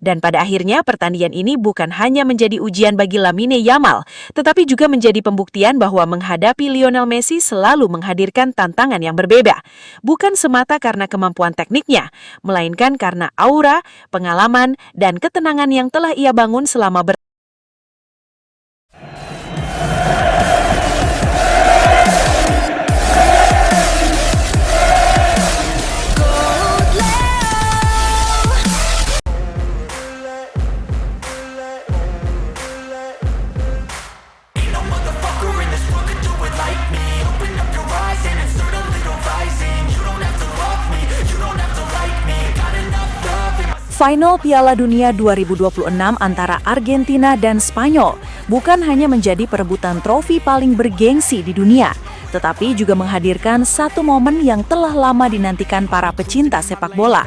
Dan pada akhirnya pertandingan ini bukan hanya menjadi ujian bagi Lamine Yamal, tetapi juga menjadi pembuktian bahwa menghadapi Lionel Messi selalu menghadirkan tantangan yang berbeda. Bukan semata karena kemampuan tekniknya, melainkan karena aura, pengalaman, dan ketenangan yang telah ia bangun selama Final Piala Dunia 2026 antara Argentina dan Spanyol bukan hanya menjadi perebutan trofi paling bergengsi di dunia, tetapi juga menghadirkan satu momen yang telah lama dinantikan para pecinta sepak bola.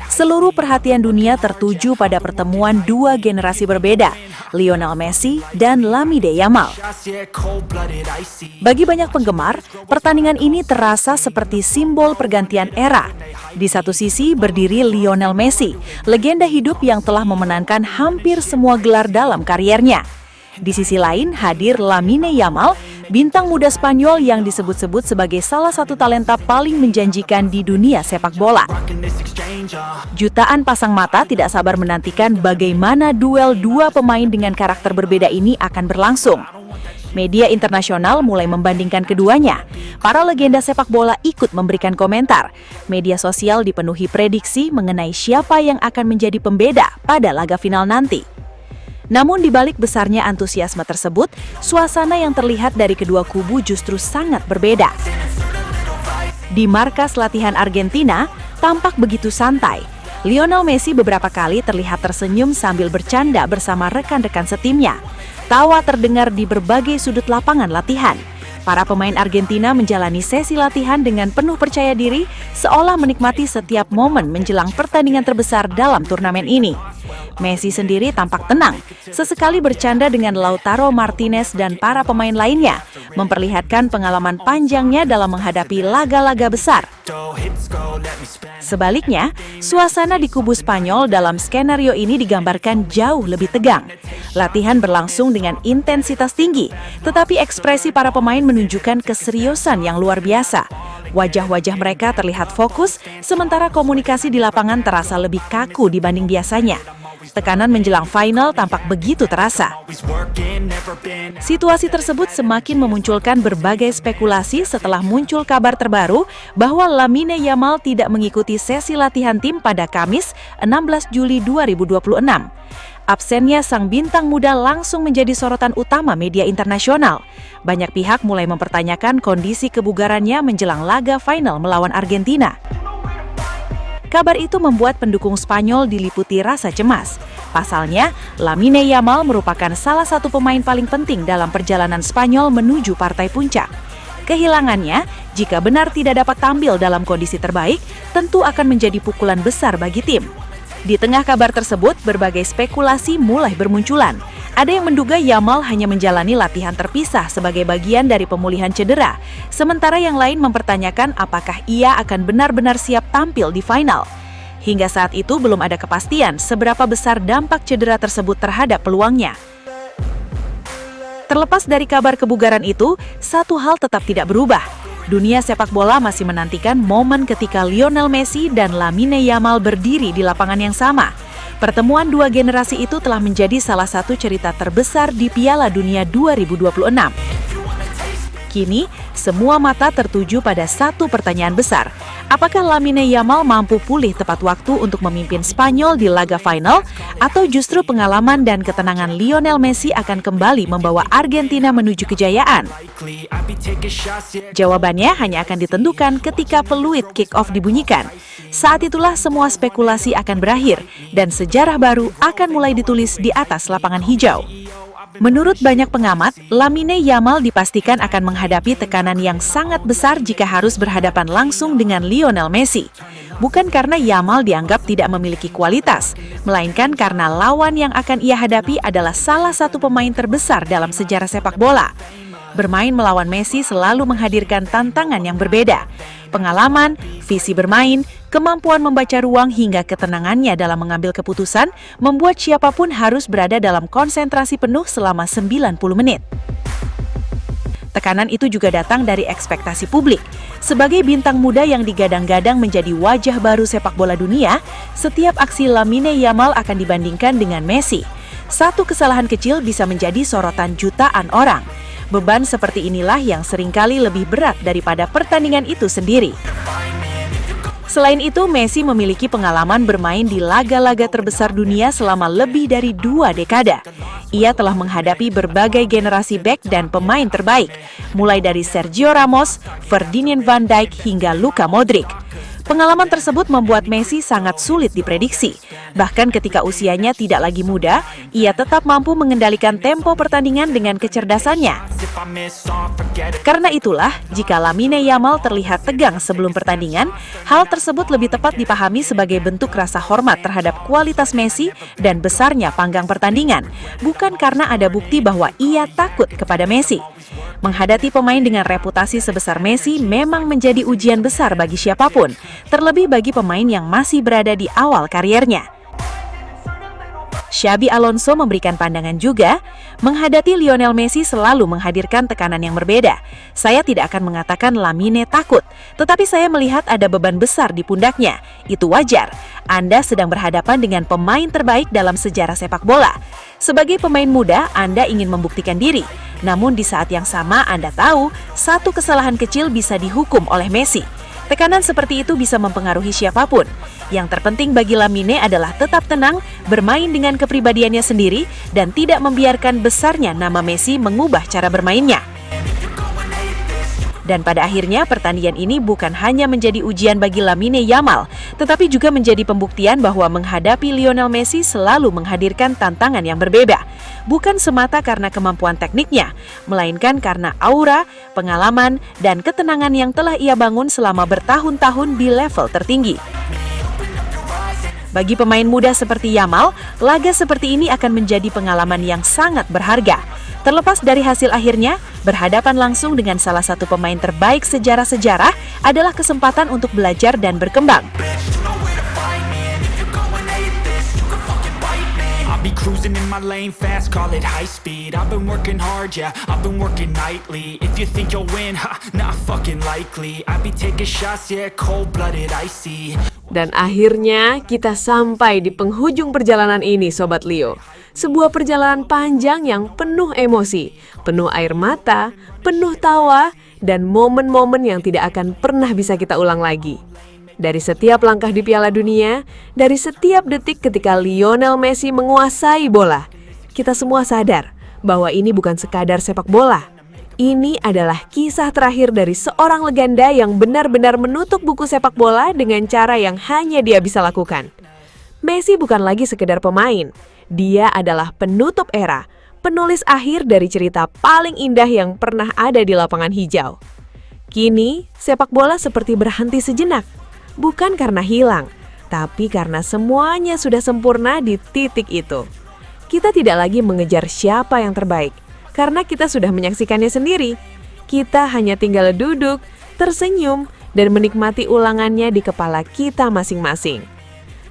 Seluruh perhatian dunia tertuju pada pertemuan dua generasi berbeda, Lionel Messi dan Lamine Yamal. Bagi banyak penggemar, pertandingan ini terasa seperti simbol pergantian era. Di satu sisi berdiri Lionel Messi, legenda hidup yang telah memenangkan hampir semua gelar dalam kariernya. Di sisi lain hadir Lamine Yamal, bintang muda Spanyol yang disebut-sebut sebagai salah satu talenta paling menjanjikan di dunia sepak bola. Jutaan pasang mata tidak sabar menantikan bagaimana duel dua pemain dengan karakter berbeda ini akan berlangsung. Media internasional mulai membandingkan keduanya. Para legenda sepak bola ikut memberikan komentar. Media sosial dipenuhi prediksi mengenai siapa yang akan menjadi pembeda pada laga final nanti. Namun di balik besarnya antusiasme tersebut, suasana yang terlihat dari kedua kubu justru sangat berbeda. Di markas latihan Argentina, tampak begitu santai. Lionel Messi beberapa kali terlihat tersenyum sambil bercanda bersama rekan-rekan setimnya. Tawa terdengar di berbagai sudut lapangan latihan. Para pemain Argentina menjalani sesi latihan dengan penuh percaya diri, seolah menikmati setiap momen menjelang pertandingan terbesar dalam turnamen ini. Messi sendiri tampak tenang, sesekali bercanda dengan Lautaro Martinez dan para pemain lainnya, memperlihatkan pengalaman panjangnya dalam menghadapi laga-laga besar. Sebaliknya, suasana di kubu Spanyol dalam skenario ini digambarkan jauh lebih tegang. Latihan berlangsung dengan intensitas tinggi, tetapi ekspresi para pemain menunjukkan keseriusan yang luar biasa. Wajah-wajah mereka terlihat fokus, sementara komunikasi di lapangan terasa lebih kaku dibanding biasanya. Tekanan menjelang final tampak begitu terasa. Situasi tersebut semakin memunculkan berbagai spekulasi setelah muncul kabar terbaru bahwa Lamine Yamal tidak mengikuti sesi latihan tim pada Kamis 16 Juli 2026. Absennya sang bintang muda langsung menjadi sorotan utama media internasional. Banyak pihak mulai mempertanyakan kondisi kebugarannya menjelang laga final melawan Argentina. Kabar itu membuat pendukung Spanyol diliputi rasa cemas. Pasalnya, Lamine Yamal merupakan salah satu pemain paling penting dalam perjalanan Spanyol menuju partai puncak. Kehilangannya, jika benar tidak dapat tampil dalam kondisi terbaik, tentu akan menjadi pukulan besar bagi tim. Di tengah kabar tersebut, berbagai spekulasi mulai bermunculan. Ada yang menduga Yamal hanya menjalani latihan terpisah sebagai bagian dari pemulihan cedera, sementara yang lain mempertanyakan apakah ia akan benar-benar siap tampil di final. Hingga saat itu belum ada kepastian seberapa besar dampak cedera tersebut terhadap peluangnya. Terlepas dari kabar kebugaran itu, satu hal tetap tidak berubah. Dunia sepak bola masih menantikan momen ketika Lionel Messi dan Lamine Yamal berdiri di lapangan yang sama. Pertemuan dua generasi itu telah menjadi salah satu cerita terbesar di Piala Dunia 2026. Kini, semua mata tertuju pada satu pertanyaan besar. Apakah Lamine Yamal mampu pulih tepat waktu untuk memimpin Spanyol di laga final? Atau justru pengalaman dan ketenangan Lionel Messi akan kembali membawa Argentina menuju kejayaan? Jawabannya hanya akan ditentukan ketika peluit kick-off dibunyikan. Saat itulah semua spekulasi akan berakhir, dan sejarah baru akan mulai ditulis di atas lapangan hijau. Menurut banyak pengamat, Lamine Yamal dipastikan akan menghadapi tekanan yang sangat besar jika harus berhadapan langsung dengan Lionel Messi. Bukan karena Yamal dianggap tidak memiliki kualitas, melainkan karena lawan yang akan ia hadapi adalah salah satu pemain terbesar dalam sejarah sepak bola. Bermain melawan Messi selalu menghadirkan tantangan yang berbeda. Pengalaman, visi bermain, kemampuan membaca ruang hingga ketenangannya dalam mengambil keputusan membuat siapapun harus berada dalam konsentrasi penuh selama 90 menit. Tekanan itu juga datang dari ekspektasi publik. Sebagai bintang muda yang digadang-gadang menjadi wajah baru sepak bola dunia, setiap aksi Lamine Yamal akan dibandingkan dengan Messi. Satu kesalahan kecil bisa menjadi sorotan jutaan orang. Beban seperti inilah yang seringkali lebih berat daripada pertandingan itu sendiri. Selain itu, Messi memiliki pengalaman bermain di laga-laga terbesar dunia selama lebih dari 2 dekade. Ia telah menghadapi berbagai generasi bek dan pemain terbaik, mulai dari Sergio Ramos, Ferdinand van Dijk, hingga Luka Modric. Pengalaman tersebut membuat Messi sangat sulit diprediksi. Bahkan ketika usianya tidak lagi muda, ia tetap mampu mengendalikan tempo pertandingan dengan kecerdasannya. Karena itulah, jika Lamine Yamal terlihat tegang sebelum pertandingan, hal tersebut lebih tepat dipahami sebagai bentuk rasa hormat terhadap kualitas Messi dan besarnya panggang pertandingan, bukan karena ada bukti bahwa ia takut kepada Messi. Menghadapi pemain dengan reputasi sebesar Messi memang menjadi ujian besar bagi siapapun, terlebih bagi pemain yang masih berada di awal kariernya. Xabi Alonso memberikan pandangan juga, menghadapi Lionel Messi selalu menghadirkan tekanan yang berbeda. Saya tidak akan mengatakan Lamine takut, tetapi saya melihat ada beban besar di pundaknya. Itu wajar. Anda sedang berhadapan dengan pemain terbaik dalam sejarah sepak bola. Sebagai pemain muda, Anda ingin membuktikan diri. Namun di saat yang sama Anda tahu, satu kesalahan kecil bisa dihukum oleh Messi. Tekanan seperti itu bisa mempengaruhi siapapun. Yang terpenting bagi Lamine adalah tetap tenang, bermain dengan kepribadiannya sendiri, dan tidak membiarkan besarnya nama Messi mengubah cara bermainnya. Dan pada akhirnya pertandingan ini bukan hanya menjadi ujian bagi Lamine Yamal, tetapi juga menjadi pembuktian bahwa menghadapi Lionel Messi selalu menghadirkan tantangan yang berbeda. Bukan semata karena kemampuan tekniknya, melainkan karena aura, pengalaman, dan ketenangan yang telah ia bangun selama bertahun-tahun di level tertinggi. Bagi pemain muda seperti Yamal, laga seperti ini akan menjadi pengalaman yang sangat berharga. Terlepas dari hasil akhirnya, berhadapan langsung dengan salah satu pemain terbaik sejarah-sejarah adalah kesempatan untuk belajar dan berkembang. Be cruising in my lane fast, call it high speed. I've been working hard, yeah, I've been working nightly. If you think you'll win, ha, not fucking likely. I be taking shots, yeah, cold-blooded, icy. Dan akhirnya kita sampai di penghujung perjalanan ini, Sobat Leo. Sebuah perjalanan panjang yang penuh emosi, penuh air mata, penuh tawa, dan momen-momen yang tidak akan pernah bisa kita ulang lagi. Dari setiap langkah di Piala Dunia, dari setiap detik ketika Lionel Messi menguasai bola, kita semua sadar bahwa ini bukan sekadar sepak bola. Ini adalah kisah terakhir dari seorang legenda yang benar-benar menutup buku sepak bola dengan cara yang hanya dia bisa lakukan. Messi bukan lagi sekedar pemain, dia adalah penutup era, penulis akhir dari cerita paling indah yang pernah ada di lapangan hijau. Kini, sepak bola seperti berhenti sejenak. Bukan karena hilang, tapi karena semuanya sudah sempurna di titik itu. Kita tidak lagi mengejar siapa yang terbaik, karena kita sudah menyaksikannya sendiri. Kita hanya tinggal duduk, tersenyum, dan menikmati ulangannya di kepala kita masing-masing.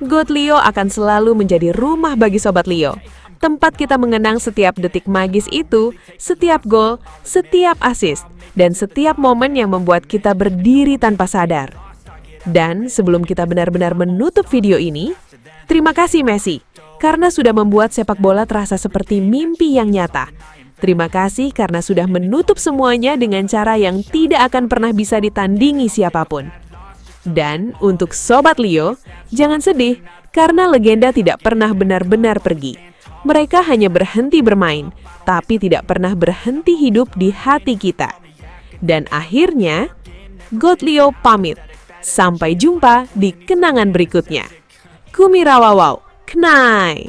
GOAT Leo akan selalu menjadi rumah bagi Sobat Leo. Tempat kita mengenang setiap detik magis itu, setiap gol, setiap assist, dan setiap momen yang membuat kita berdiri tanpa sadar. Dan sebelum kita benar-benar menutup video ini, terima kasih Messi, karena sudah membuat sepak bola terasa seperti mimpi yang nyata. Terima kasih karena sudah menutup semuanya dengan cara yang tidak akan pernah bisa ditandingi siapapun. Dan untuk Sobat Leo, jangan sedih, karena legenda tidak pernah benar-benar pergi. Mereka hanya berhenti bermain, tapi tidak pernah berhenti hidup di hati kita. Dan akhirnya, GOAT Leo pamit. Sampai jumpa di kenangan berikutnya. Kumirawawau, Knai.